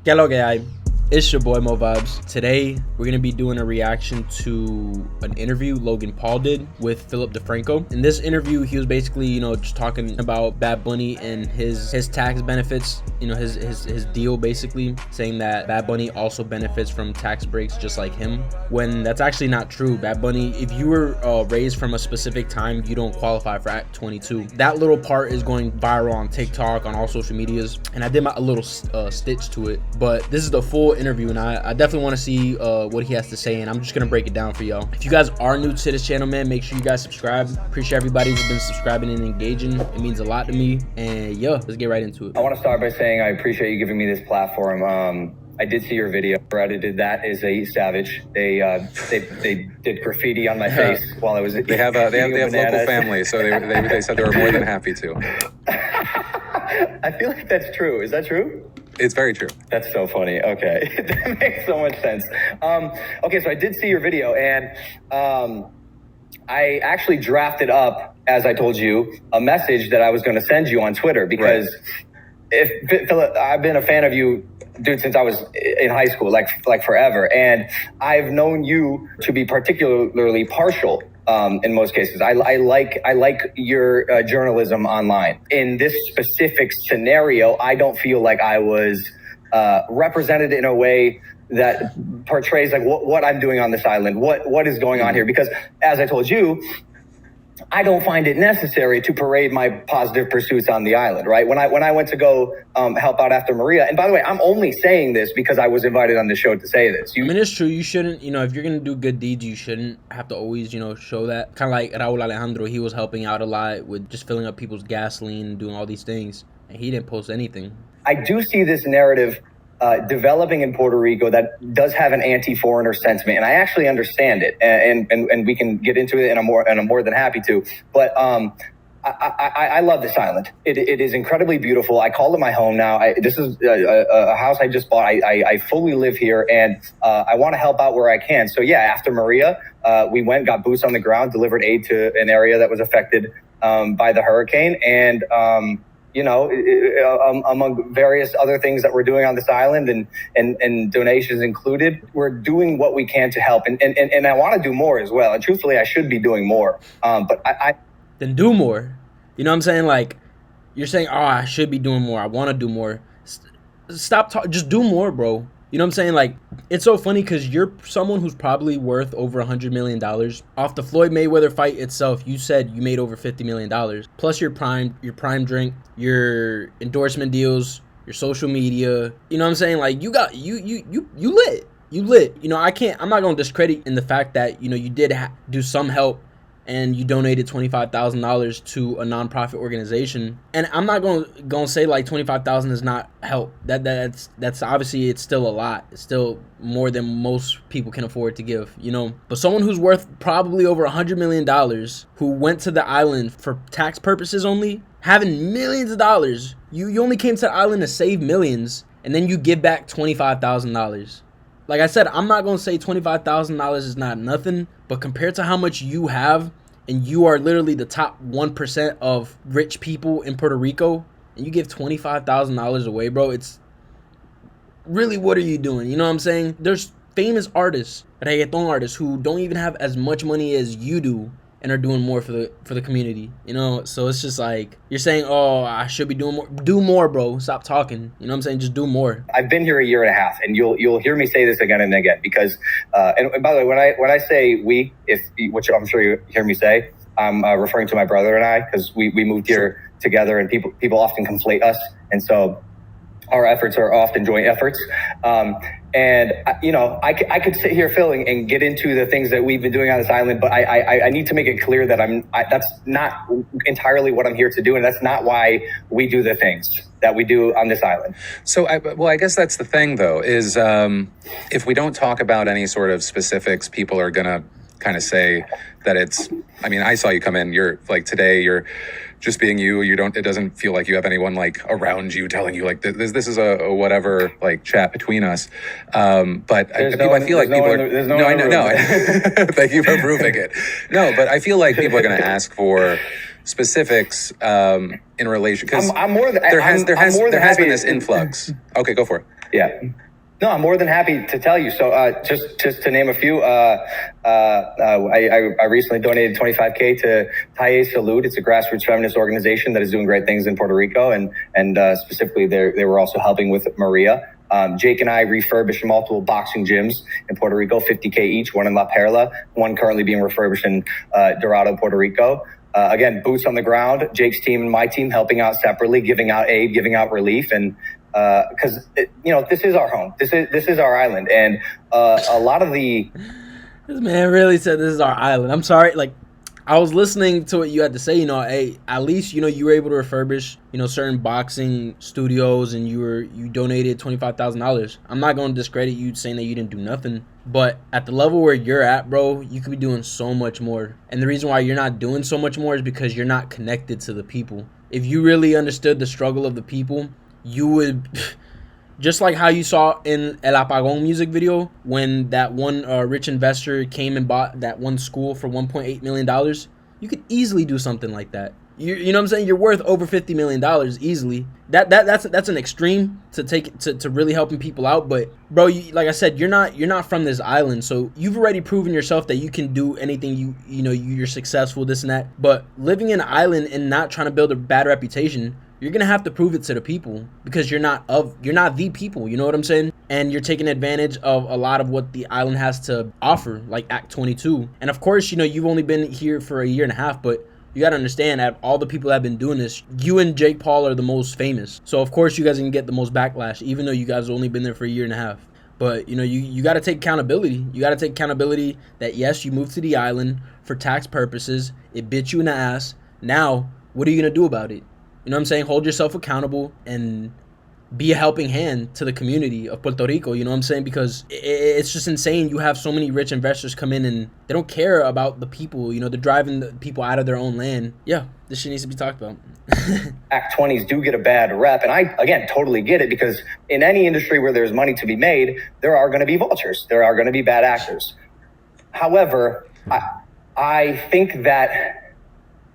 ¿Qué lo que hay? It's your boy Mo Vibes. Today, we're going to be doing a reaction to an interview Logan Paul did with Philip DeFranco. In this interview, he was basically, just talking about Bad Bunny and his tax benefits, his deal, basically saying that Bad Bunny also benefits from tax breaks just like him, when that's actually not true. Bad Bunny, if you were raised from a specific time, you don't qualify for Act 22. That little part is going viral on TikTok, on all social medias, and I did a little stitch to it, but this is the full interview, and I definitely want to see what he has to say, and I'm just gonna break it down for y'all. If you guys are new to this channel, man, make sure you guys subscribe. Appreciate everybody who's been subscribing and engaging. It means a lot to me, and yeah, let's get right into it. I want to start by saying I appreciate you giving me this platform. I did see your video. Whoever edited that is a savage. They did graffiti on my face while I was. They have local family, so they said they were more than happy to. I feel like that's true. Is that true? It's very true. That's so funny. Okay. That makes so much sense. Okay, so I did see your video, and I actually drafted up, as I told you, a message that I was going to send you on Twitter, because Philip, I've been a fan of you, dude, since I was in high school, like forever. And I've known you to be particularly partial in most cases. I like your journalism online. In this specific scenario, I don't feel like I was represented in a way that portrays like what I'm doing on this island, what is going on here. Because as I told you, I don't find it necessary to parade my positive pursuits on the island, right? When I went to go help out after Maria, and by the way, I'm only saying this because I was invited on the show to say this. I mean, it's true. You shouldn't, if you're going to do good deeds, you shouldn't have to always, show that. Kind of like Raul Alejandro, he was helping out a lot with just filling up people's gasoline and doing all these things, and he didn't post anything. I do see this narrative developing in Puerto Rico that does have an anti-foreigner sentiment, and I actually understand it, and we can get into it, and I'm more than happy to. But I love this island. It is incredibly beautiful. I call it my home now. This is a house I just bought. I fully live here, and I want to help out where I can. So yeah, after Maria, we got boots on the ground, delivered aid to an area that was affected by the hurricane, and among various other things that we're doing on this island, and donations included, we're doing what we can to help. And I want to do more as well. And truthfully, I should be doing more. But I then do more. You know what I'm saying? Like, you're saying, oh, I should be doing more. I want to do more. Stop talking. Just do more, bro. You know what I'm saying? Like, it's so funny because you're someone who's probably worth over $100 million. Off the Floyd Mayweather fight itself, you said you made over $50 million. Plus your prime drink, your endorsement deals, your social media. You know what I'm saying? Like, you lit. You lit. I'm not going to discredit in the fact that, you did do some help, and you donated $25,000 to a nonprofit organization. And I'm not going to say like $25,000 is not help. That's obviously, it's still a lot. It's still more than most people can afford to give, But someone who's worth probably over $100 million, who went to the island for tax purposes only, having millions of dollars, you only came to the island to save millions, and then you give back $25,000. Like I said, I'm not going to say $25,000 is not nothing, but compared to how much you have, and you are literally the top 1% of rich people in Puerto Rico, and you give $25,000 away, bro, it's really, what are you doing? You know what I'm saying? There's famous artists, reggaeton artists, who don't even have as much money as you do, and are doing more for the community, So it's just like, you're saying, oh, I should be doing more. Do more, bro. Stop talking. You know what I'm saying? Just do more. I've been here a year and a half, and you'll hear me say this again and again, because and by the way, when I say we, which I'm sure you hear me say, I'm referring to my brother and I, because we moved here together, and people often conflate us, and so our efforts are often joint efforts. And I could sit here, Phil, and get into the things that we've been doing on this island, but I need to make it clear that that's not entirely what I'm here to do, and that's not why we do the things that we do on this island. So, I guess that's the thing, though, is if we don't talk about any sort of specifics, people are gonna kind of say that it's. I mean, I saw you come in. You're like, today, you're just being you. It doesn't feel like you have anyone like around you telling you like this is a whatever like chat between us. But I feel like people are. No, I know. No, thank you for proving it. No, but I feel like people are going to ask for specifics in relation, because there has been this influx. Okay, go for it. Yeah. No, I'm more than happy to tell you. So just to name a few, I recently donated 25K to Talle Salud. It's a grassroots feminist organization that is doing great things in Puerto Rico, and specifically they were also helping with Maria. Jake and I refurbished multiple boxing gyms in Puerto Rico, 50K each, one in La Perla, one currently being refurbished in Dorado, Puerto Rico. Again, boots on the ground, Jake's team and my team helping out separately, giving out aid, giving out relief, and because this is our home, this is our island, and a lot of the This man really said this is our island. I'm sorry, like I was listening to what you had to say. Hey, at least you were able to refurbish certain boxing studios, and you donated $25,000. I'm not going to discredit you saying that you didn't do nothing, but at the level where you're at, bro, you could be doing so much more. And the reason why you're not doing so much more is because you're not connected to the people. If you really understood the struggle of the people, you would, just like how you saw in El Apagón music video, when that one rich investor came and bought that one school for $1.8 million, you could easily do something like that. You know what I'm saying? You're worth over $50 million easily. That's an extreme to take to really helping people out. But bro, like I said, you're not from this island, so you've already proven yourself that you can do anything. You're successful, this and that. But living in an island and not trying to build a bad reputation, you're gonna have to prove it to the people, because you're not the people. You know what I'm saying? And you're taking advantage of a lot of what the island has to offer, like Act 22. And of course, you've only been here for a year and a half, but you gotta understand that all the people that have been doing this, you and Jake Paul are the most famous. So of course you guys can get the most backlash, even though you guys have only been there for a year and a half. But you gotta take accountability. You gotta take accountability that yes, you moved to the island for tax purposes. It bit you in the ass. Now, what are you gonna do about it? You know what I'm saying? Hold yourself accountable and be a helping hand to the community of Puerto Rico. You know what I'm saying? Because it's just insane. You have so many rich investors come in and they don't care about the people. They're driving the people out of their own land. Yeah, this shit needs to be talked about. Act 20s do get a bad rep. And I, again, totally get it, because in any industry where there's money to be made, there are going to be vultures. There are going to be bad actors. However, I think that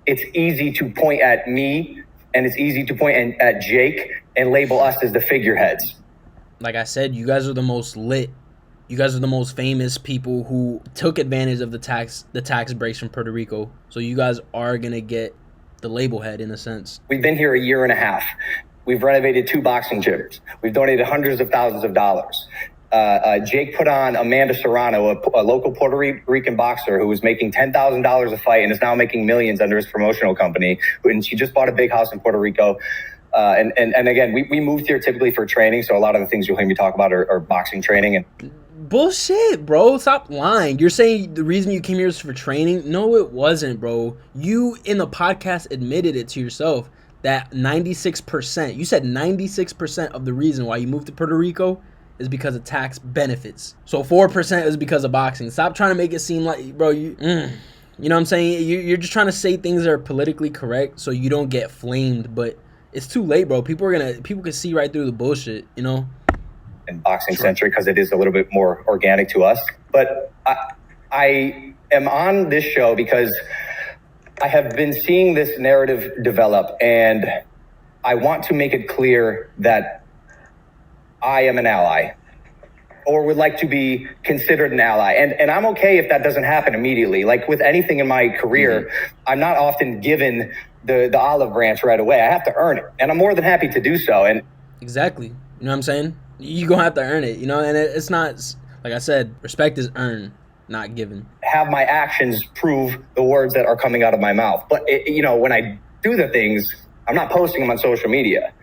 it's easy to point at me, and it's easy to point at Jake and label us as the figureheads. Like I said, you guys are the most lit. You guys are the most famous people who took advantage of the tax breaks from Puerto Rico. So you guys are going to get the label head in a sense. We've been here a year and a half. We've renovated 2 boxing gyms. We've donated hundreds of thousands of dollars. Jake put on Amanda Serrano, a local Puerto Rican boxer who was making $10,000 a fight and is now making millions under his promotional company. And she just bought a big house in Puerto Rico. And again, we moved here typically for training, so a lot of the things you'll hear me talk about are boxing training. And bullshit, bro. Stop lying. You're saying the reason you came here is for training? No, it wasn't, bro. You in the podcast admitted it to yourself that 96%, you said 96% of the reason why you moved to Puerto Rico is because of tax benefits. So 4% is because of boxing. Stop trying to make it seem like, bro, you know what I'm saying? You're just trying to say things that are politically correct so you don't get flamed, but it's too late, bro. People can see right through the bullshit, And boxing centric, because it is a little bit more organic to us. But I am on this show because I have been seeing this narrative develop, and I want to make it clear that I am an ally, or would like to be considered an ally. And I'm okay if that doesn't happen immediately. Like with anything in my career, I'm not often given the olive branch right away. I have to earn it, and I'm more than happy to do so. And exactly, you know what I'm saying? You're gonna have to earn it, and it's not, like I said, respect is earned, not given. Have my actions prove the words that are coming out of my mouth. But when I do the things, I'm not posting them on social media.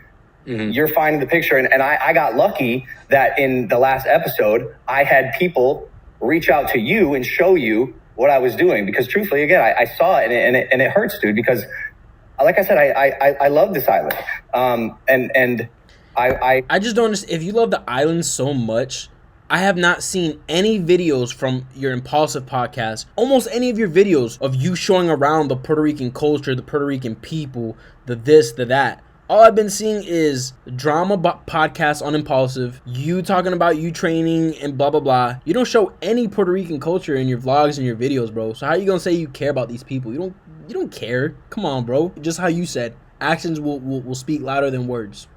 You're finding the picture, and I got lucky that in the last episode I had people reach out to you and show you what I was doing, because truthfully, again, I saw it and it hurts, dude, because like I said, I love this island, and I just don't understand. If you love the island so much, I have not seen any videos from your Impulsive podcast, almost any of your videos of you showing around the Puerto Rican culture, the Puerto Rican people, the this, the that. All I've been seeing is drama podcasts on Impulsive, you talking about you training and blah, blah, blah. You don't show any Puerto Rican culture in your vlogs and your videos, bro. So how you gonna say you care about these people? You don't care. Come on, bro. Just how you said, actions will speak louder than words.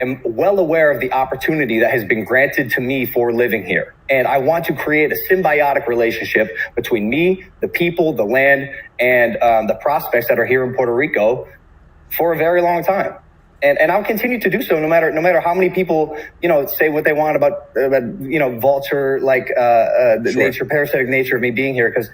am well aware of the opportunity that has been granted to me for living here. And I want to create a symbiotic relationship between me, the people, the land, and the prospects that are here in Puerto Rico for a very long time. And I'll continue to do so no matter how many people, say what they want about vulture, the nature, parasitic nature of me being here. Because,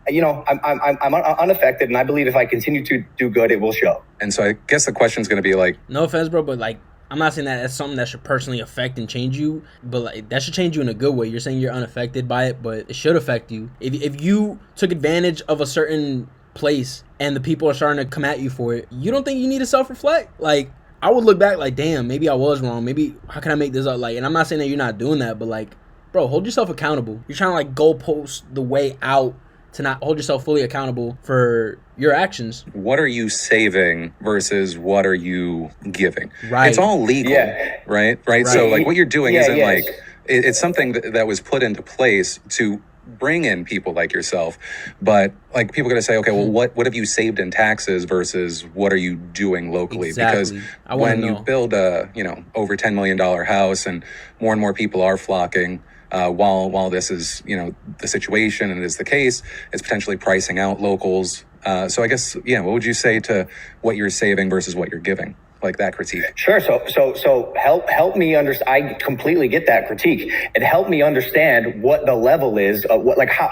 I'm unaffected, and I believe if I continue to do good, it will show. And so I guess the question's going to be like, no offense, bro, but like, I'm not saying that that's something that should personally affect and change you, but like that should change you in a good way. You're saying you're unaffected by it, but it should affect you. If you took advantage of a certain place and the people are starting to come at you for it, you don't think you need to self-reflect? Like, I would look back like, damn, maybe I was wrong. Maybe how can I make this up? Like, and I'm not saying that you're not doing that, but like, bro, hold yourself accountable. You're trying to like goalpost the way out to not hold yourself fully accountable for your actions. What are you saving versus what are you giving? Right. It's all legal, right? So like what you're doing isn't like, it's something that was put into place to bring in people like yourself, but like people are going to say, okay, well, what have you saved in taxes versus what are you doing locally? Exactly. Because when you build a over $10 million house and more people are flocking, while this is the situation and it is the case, it's potentially pricing out locals. So I guess what would you say to what you're saving versus what you're giving? Like that critique. Sure. So help me understand. I completely get that critique, and help me understand what the level is of how.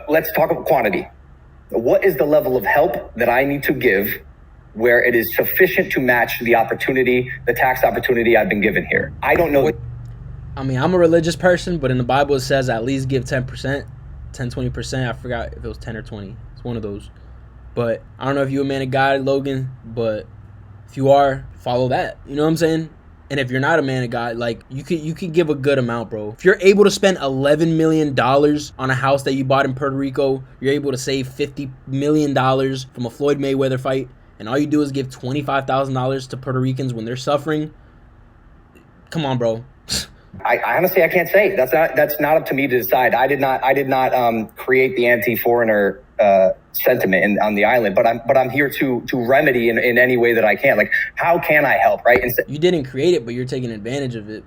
Let's talk about quantity. What is the level of help that I need to give, where it is sufficient to match the opportunity, the tax opportunity I've been given here? I don't know. I mean, I'm a religious person, but in the Bible it says at least give 10%, 20%. I forgot if it was 10 or 20. It's one of those. But I don't know if you're a man of God, Logan, but if you are, follow that. You know what I'm saying? And if you're not a man of God, like you could give a good amount, bro. If you're able to spend $11 million on a house that you bought in Puerto Rico, you're able to save $50 million from a Floyd Mayweather fight, and all you do is give $25,000 to Puerto Ricans when they're suffering. Come on, bro. I honestly, I can't say. That's not up to me to decide. I did not create the anti-foreigner sentiment on the island, but I'm here to remedy in any way that I can. Like, how can I help, right? You didn't create it, but you're taking advantage of it.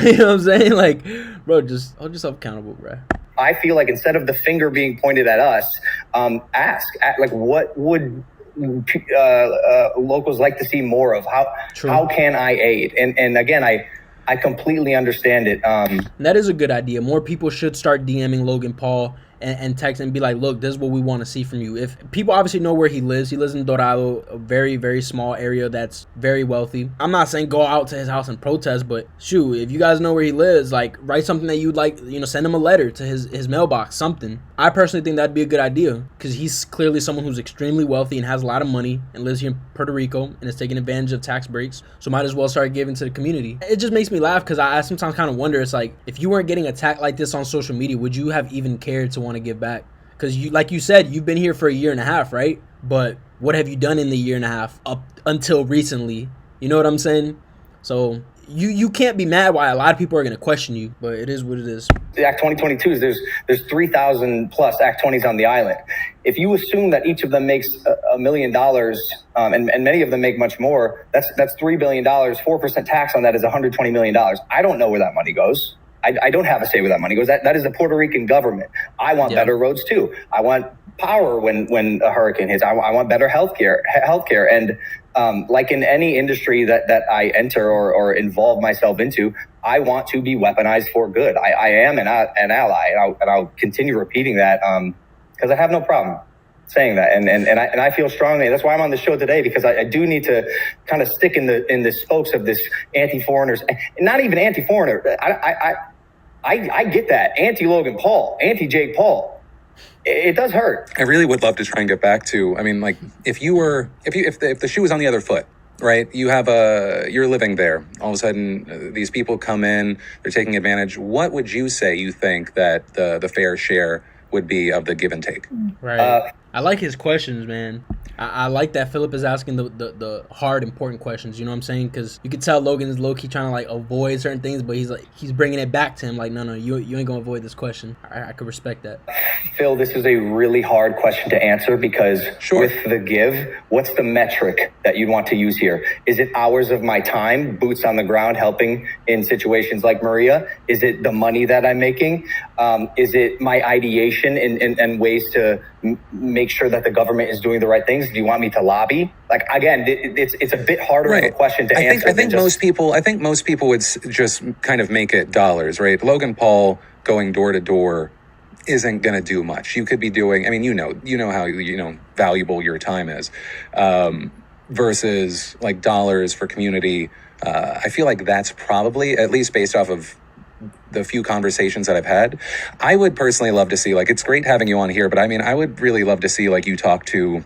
You know what I'm saying? Like, bro, just hold yourself accountable, bro. I feel like instead of the finger being pointed at us, ask like, what would locals like to see more of? How can I aid? And again, I completely understand it. That is a good idea. More people should start DMing Logan Paul and text and be like, look, this is what we want to see from you. If people obviously know where he lives in Dorado, a very, very small area that's very wealthy. I'm not saying go out to his house and protest, but shoot, if you guys know where he lives, like write something that you'd like, send him a letter to his mailbox, something. I personally think that'd be a good idea because he's clearly someone who's extremely wealthy and has a lot of money and lives here in Puerto Rico and is taking advantage of tax breaks. So might as well start giving to the community. It just makes me laugh because I sometimes kind of wonder, it's like, if you weren't getting attacked like this on social media, would you have even cared to want to give back? Because you, like you said, you've been here for a year and a half, right? But what have you done in the year and a half up until recently? You know what I'm saying? So you can't be mad why a lot of people are going to question you, but it is what it is. The Act 2022s, there's 3,000 plus Act 20s on the island. If you assume that each of them makes $1 million, and many of them make much more, that's $3 billion. 4% tax on that is $120 million. I don't know where that money goes. I don't have a say where that money goes. That is the Puerto Rican government. I want better roads too. I want power when a hurricane hits. I want better healthcare. And like in any industry that I enter or involve myself into, I want to be weaponized for good. I am an ally, and I'll continue repeating that because I have no problem saying that. And I feel strongly. That's why I'm on the show today, because I do need to kind of stick in the spokes of this anti-foreigners, and not even anti-foreigner. I get that. Anti-Logan Paul, anti-Jake Paul. It does hurt. I really would love to try and get back to, I mean, like, if the shoe was on the other foot, right? You're living there. All of a sudden, these people come in, they're taking advantage. What would you say you think that the fair share would be of the give and take? Right. I like his questions, man. I like that Philip is asking the hard, important questions. You know what I'm saying? Because you could tell Logan is low-key trying to like avoid certain things, but he's bringing it back to him. Like, no, you ain't gonna avoid this question. I could respect that. Phil, this is a really hard question to answer because Sure. with the give, what's the metric that you'd want to use here? Is it hours of my time, boots on the ground, helping in situations like Maria? Is it the money that I'm making? Is it my ideation and ways to make sure that the government is doing the right things? Do you want me to lobby? Like, again, it's a bit harder of a question to answer. I think most people would just kind of make it dollars, right? Logan Paul going door to door isn't going to do much. You could be doing, I mean, you know how valuable your time is, versus like dollars for community. I feel like that's probably, at least based off of the few conversations that I've had, I would personally love to see, like, it's great having you on here, but I mean, I would really love to see like you talk to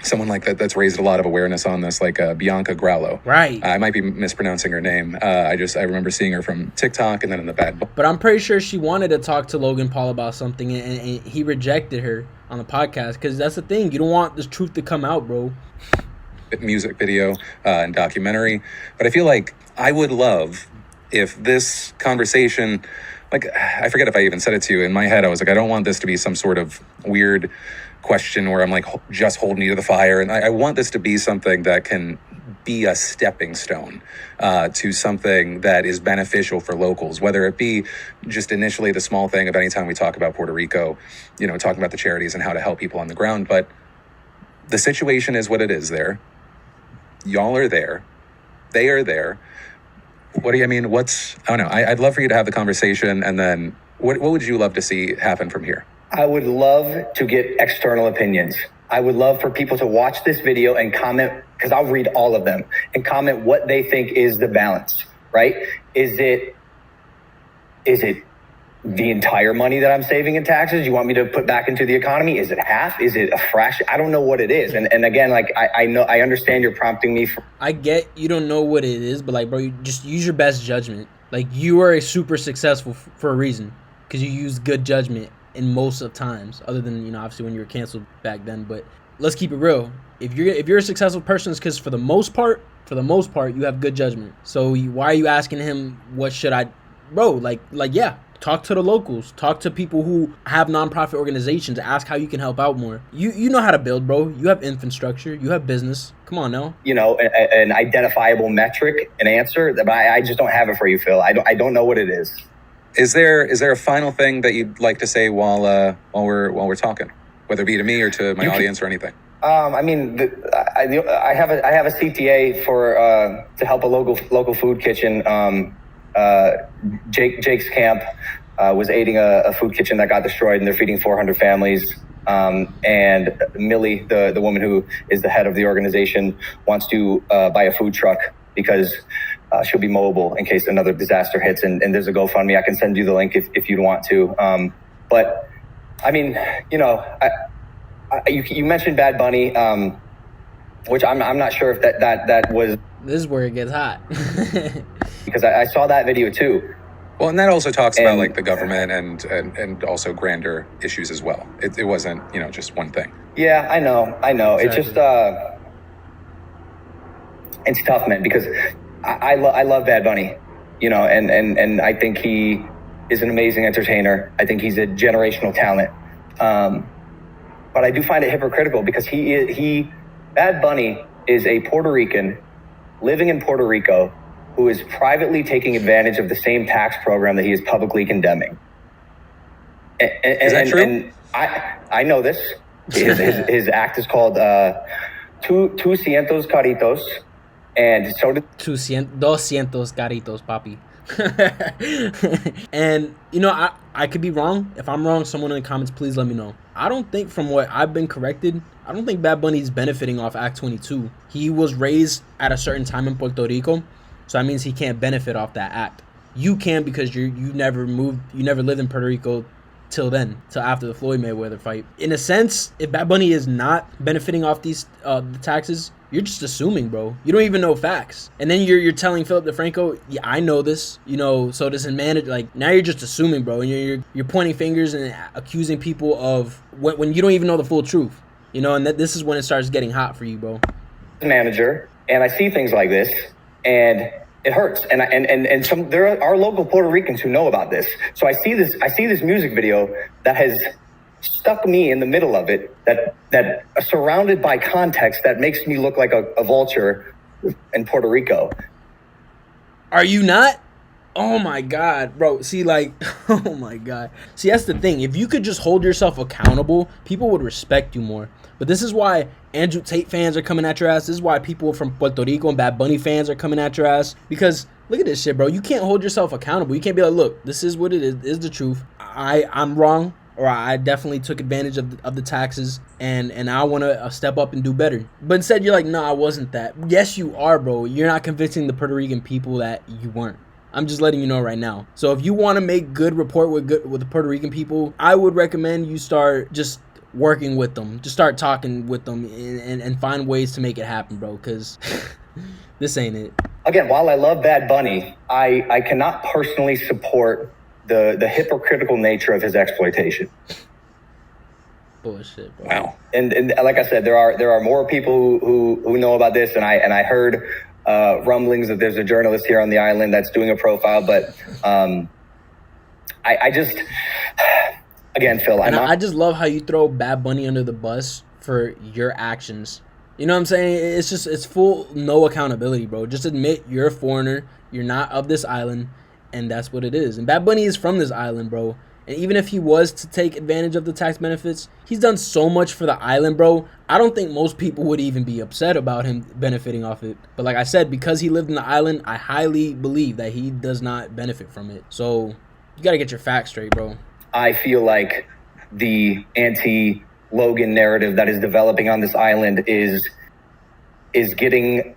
someone like that's raised a lot of awareness on this, like Bianca Graulo. Right. I might be mispronouncing her name. I remember seeing her from TikTok and then in the Bad Boy. But I'm pretty sure she wanted to talk to Logan Paul about something, and he rejected her on the podcast, because that's the thing. You don't want this truth to come out, bro. Music video and documentary. But I feel like I would love if this conversation, like, I forget if I even said it to you. In my head, I was like, I don't want this to be some sort of weird question where I'm like just holding you to the fire. And I want this to be something that can be a stepping stone to something that is beneficial for locals, whether it be just initially the small thing of anytime we talk about Puerto Rico, talking about the charities and how to help people on the ground. But the situation is what it is there. Y'all are there. They are there. I don't know. I'd love for you to have the conversation, and then what would you love to see happen from here? I would love to get external opinions. I would love for people to watch this video and comment, because I'll read all of them, and comment what they think is the balance, right? Is it the entire money that I'm saving in taxes you want me to put back into the economy? Is it half? Is it a fraction? I don't know what it is. And again, like, I understand you're prompting me. I get you don't know what it is, but like, bro, you just use your best judgment. Like, you are a super successful for a reason, because you use good judgment in most of times, other than, obviously when you were canceled back then. But let's keep it real. If you're a successful person, it's because for the most part, you have good judgment. So why are you asking him, what should I, bro? Like, yeah. Talk to the locals. Talk to people who have nonprofit organizations. Ask how you can help out more. You know how to build, bro. You have infrastructure. You have business. Come on now. An identifiable metric, an answer, but I just don't have it for you, Phil. I don't know what it is. Is there a final thing that you'd like to say while we're talking, whether it be to me or to my audience or anything? I mean, I have a CTA for to help a local food kitchen. Jake's camp was aiding a food kitchen that got destroyed, and they're feeding 400 families. And Millie, the woman who is the head of the organization, wants to buy a food truck because she'll be mobile in case another disaster hits. And there's a GoFundMe. I can send you the link if you'd want to. But I mean, you mentioned Bad Bunny, which I'm not sure if that was. This is where it gets hot. Because I saw that video too. Well, and that also talks about like the government and also grander issues as well. It wasn't, just one thing. Yeah, I know. Exactly. It just, it's tough, man, because I love Bad Bunny, and I think he is an amazing entertainer. I think he's a generational talent. But I do find it hypocritical because Bad Bunny is a Puerto Rican living in Puerto Rico who is privately taking advantage of the same tax program that he is publicly condemning. Is that true? And I know this. His act is called 200 Caritos, and so did 200 Caritos, papi. And I could be wrong. If I'm wrong, someone in the comments, please let me know. I don't think, from what I've been corrected, I don't think Bad Bunny's benefiting off Act 22. He was raised at a certain time in Puerto Rico, so that means he can't benefit off that act. You can, because you never lived in Puerto Rico till after the Floyd Mayweather fight. In a sense, if Bad Bunny is not benefiting off these the taxes, you're just assuming, bro. You don't even know facts. And then you're telling Philip DeFranco, yeah, I know this, so doesn't manage. Like, now you're just assuming, bro. And you're pointing fingers and accusing people of when you don't even know the full truth. You know, and this is when it starts getting hot for you, bro. Manager, and I see things like this, and it hurts. And there are local Puerto Ricans who know about this. So I see this music video that has stuck me in the middle of it, that surrounded by context that makes me look like a vulture in Puerto Rico. Are you not? Oh my God, bro. See, like, oh my God. See, that's the thing. If you could just hold yourself accountable, people would respect you more. But this is why Andrew Tate fans are coming at your ass. This is why people from Puerto Rico and Bad Bunny fans are coming at your ass. Because look at this shit, bro. You can't hold yourself accountable. You can't be like, look, this is what it is the truth. I'm wrong, or I definitely took advantage of the taxes, and I want to step up and do better. But instead, you're like, no, I wasn't that. Yes, you are, bro. You're not convincing the Puerto Rican people that you weren't. I'm just letting you know right now. So if you want to make good rapport with the Puerto Rican people, I would recommend you start just working with them. Just start talking with them and find ways to make it happen, bro, because this ain't it. Again, while I love Bad Bunny, I cannot personally support the hypocritical nature of his exploitation. Bullshit, bro. Wow. And like I said, there are more people who know about this, and I heard rumblings that there's a journalist here on the island that's doing a profile, but I just, again, Phil, I just love how you throw Bad Bunny under the bus for your actions. You know what I'm saying? It's full no accountability, bro. Just admit you're a foreigner, you're not of this island, and that's what it is. And Bad Bunny is from this island, bro. And even if he was to take advantage of the tax benefits, he's done so much for the island, bro. I don't think most people would even be upset about him benefiting off it. But like I said, because he lived in the island, I highly believe that he does not benefit from it. So you got to get your facts straight, bro. I feel like the anti-Logan narrative that is developing on this island is getting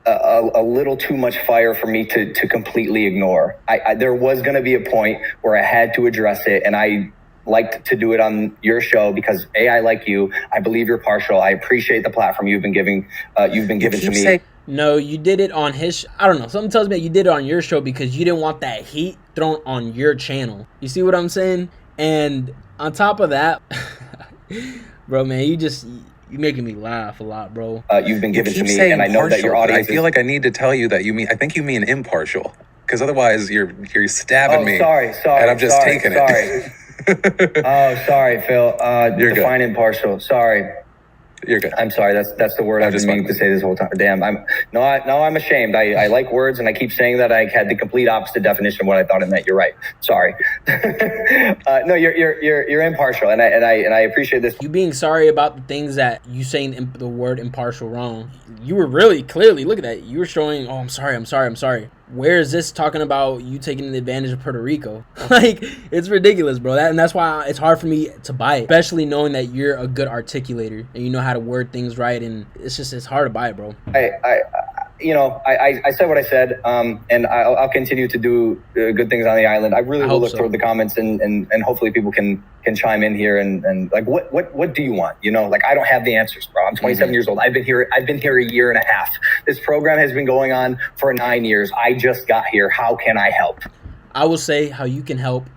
a little too much fire for me to completely ignore. There was going to be a point where I had to address it, and I liked to do it on your show because I like you. I believe you're partial. I appreciate the platform you've been given to me. No, you did it on his. I don't know. Something tells me that you did it on your show because you didn't want that heat thrown on your channel. You see what I'm saying? And on top of that, bro, man, you're making me laugh a lot, bro. You've been given to me, and I know that your audience. I feel like I need to tell you that I think you mean impartial, because otherwise you're stabbing me. Sorry, and I'm just taking it. Sorry, Phil. You're define good. Impartial. Sorry. You're good. I'm sorry. That's the word I've been meaning to say this whole time. Damn. I'm ashamed. I like words, and I keep saying that. I had the complete opposite definition of what I thought it meant. You're right. Sorry. No, you're impartial, and I appreciate this. You being sorry about the things that you saying the word impartial wrong. You were really clearly, look at that. You were showing, oh, I'm sorry. Where is this talking about you taking advantage of Puerto Rico? Like, it's ridiculous, bro. And that's why it's hard for me to buy it, especially knowing that you're a good articulator and you know how to word things right. And it's hard to buy it, bro. I said what I said, and I'll continue to do good things on the island. I really will look toward the comments, and hopefully people can chime in here and like, what do you want? You know, like, I don't have the answers, bro. I'm 27 years old. I've been here a year and a half. This program has been going on for 9 years. I just got here. How can I help? I will say how you can help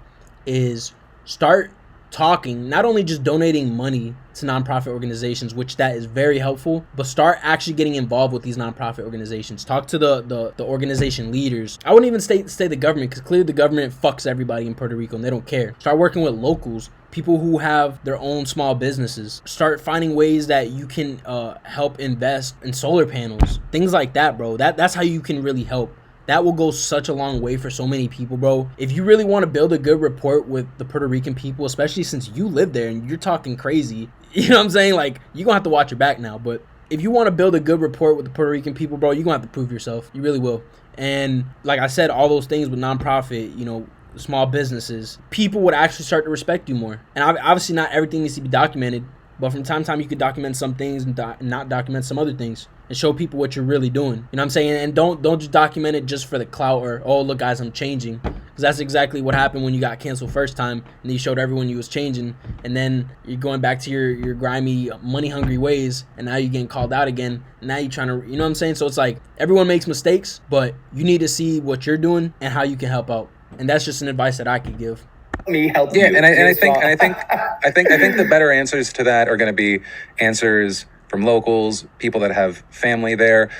is start talking, not only just donating money to nonprofit organizations, which that is very helpful, but start actually getting involved with these nonprofit organizations. Talk to the organization leaders. I wouldn't even say the government, because clearly the government fucks everybody in Puerto Rico and they don't care. Start working with locals, people who have their own small businesses. Start finding ways that you can help invest in solar panels, things like that, bro. That's how you can really help. That will go such a long way for so many people, bro. If you really want to build a good rapport with the Puerto Rican people, especially since you live there and you're talking crazy, you know what I'm saying? Like, you're going to have to watch your back now. But if you want to build a good rapport with the Puerto Rican people, bro, you're going to have to prove yourself. You really will. And like I said, all those things with nonprofit, you know, small businesses, people would actually start to respect you more. And obviously not everything needs to be documented, but from time to time you could document some things and not document some other things and show people what you're really doing. You know what I'm saying? And don't just document it just for the clout or, oh, look, guys, I'm changing. Because that's exactly what happened when you got canceled first time and you showed everyone you was changing. And then you're going back to your grimy, money-hungry ways, and now you're getting called out again. And now you're trying to, you know what I'm saying? So it's like everyone makes mistakes, but you need to see what you're doing and how you can help out. And that's just an advice that I could give. me help Yeah, you. and I think the better answers to that are going to be answers from locals, people that have family there,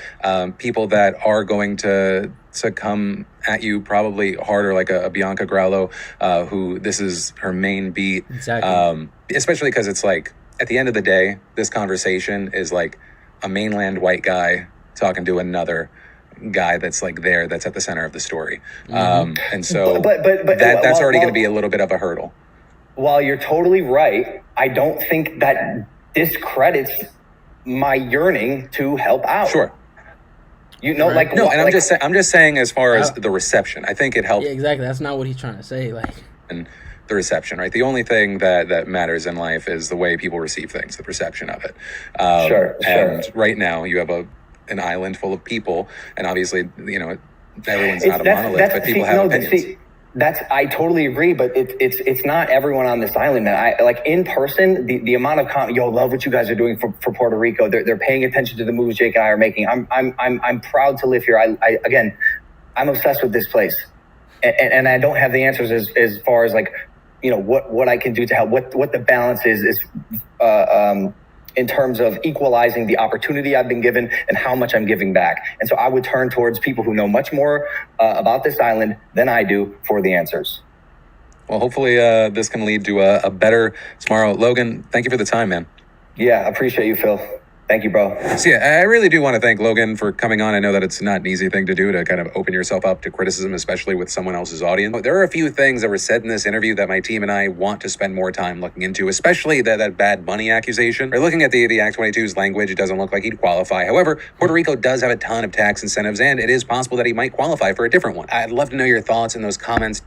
people that are going to come at you probably harder, like a Bianca Graulo, who this is her main beat. Exactly. Especially because it's like, at the end of the day, this conversation is like a mainland white guy talking to another guy that's like that's at the center of the story. And so but that's already going to be a little bit of a hurdle. While you're totally right, I don't think that discredits my yearning to help out. Sure. You know, Right. like No, and like, I'm just saying as far as the reception, I think it helped. Yeah, exactly. That's not what he's trying to say. Like, And the reception, right? The only thing that matters in life is the way people receive things, the perception of it. Sure. And right now you have an island full of people, and obviously, you know, everyone's not a monolith, but people have opinions. I totally agree, but it's not everyone on this island, man. I like in person, the amount of love what you guys are doing for Puerto Rico. They're paying attention to the moves Jake and I are making. I'm proud to live here. I'm obsessed with this place, and I don't have the answers as far as like, you know, what I can do to help. What the balance is in terms of equalizing the opportunity I've been given and how much I'm giving back. And so I would turn towards people who know much more about this island than I do for the answers. Well, hopefully this can lead to a better tomorrow. Logan, thank you for the time, man. Yeah, appreciate you, Phil. Thank you, bro. So yeah, I really do want to thank Logan for coming on. I know that it's not an easy thing to do, to kind of open yourself up to criticism, especially with someone else's audience. There are a few things that were said in this interview that my team and I want to spend more time looking into, especially that bad money accusation. We're looking at the Act 22's language. It doesn't look like he'd qualify. However, Puerto Rico does have a ton of tax incentives, and it is possible that he might qualify for a different one. I'd love to know your thoughts in those comments.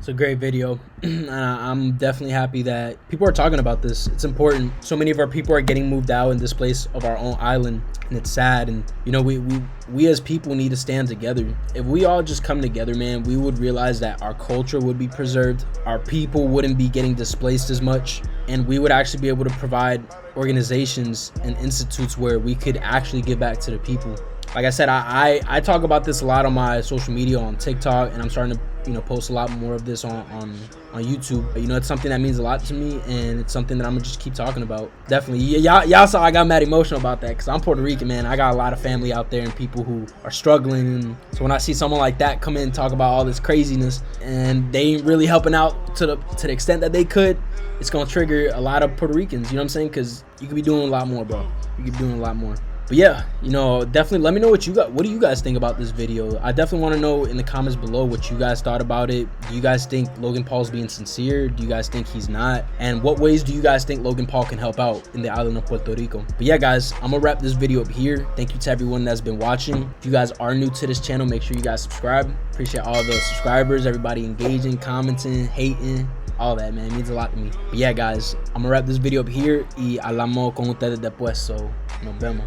it's a great video. I'm definitely happy that people are talking about this. It's important. So many of our people are getting moved out and displaced of our own island, and it's sad. And you know, we as people need to stand together. If we all just come together, man, we would realize that our culture would be preserved, our people wouldn't be getting displaced as much, and we would actually be able to provide organizations and institutes where we could actually give back to the people. Like I said, I talk about this a lot on my social media, on TikTok, and I'm starting to, you know, post a lot more of this on YouTube. You know, it's something that means a lot to me, and it's something that I'm gonna just keep talking about. Definitely, y'all saw I got mad emotional about that, because I'm Puerto Rican, man. I got a lot of family out there and people who are struggling. And so when I see someone like that come in and talk about all this craziness, and they ain't really helping out to the extent that they could, it's gonna trigger a lot of Puerto Ricans. You know what I'm saying? Because you could be doing a lot more, bro. You could be doing a lot more. But yeah, you know, definitely let me know what do you guys think about this video. I definitely want to know in the comments below what you guys thought about it. Do you guys think Logan Paul's being sincere? Do you guys think he's not? And what ways do you guys think Logan Paul can help out in the island of Puerto Rico? But yeah, guys, I'm gonna wrap this video up here. Thank you to everyone that's been watching. If you guys are new to this channel, make sure you guys subscribe. Appreciate all the subscribers, everybody engaging, commenting, hating, all that, man. It means a lot to me. But yeah, guys, I'm gonna wrap this video up here y hablamos con ustedes después. So nos vemos.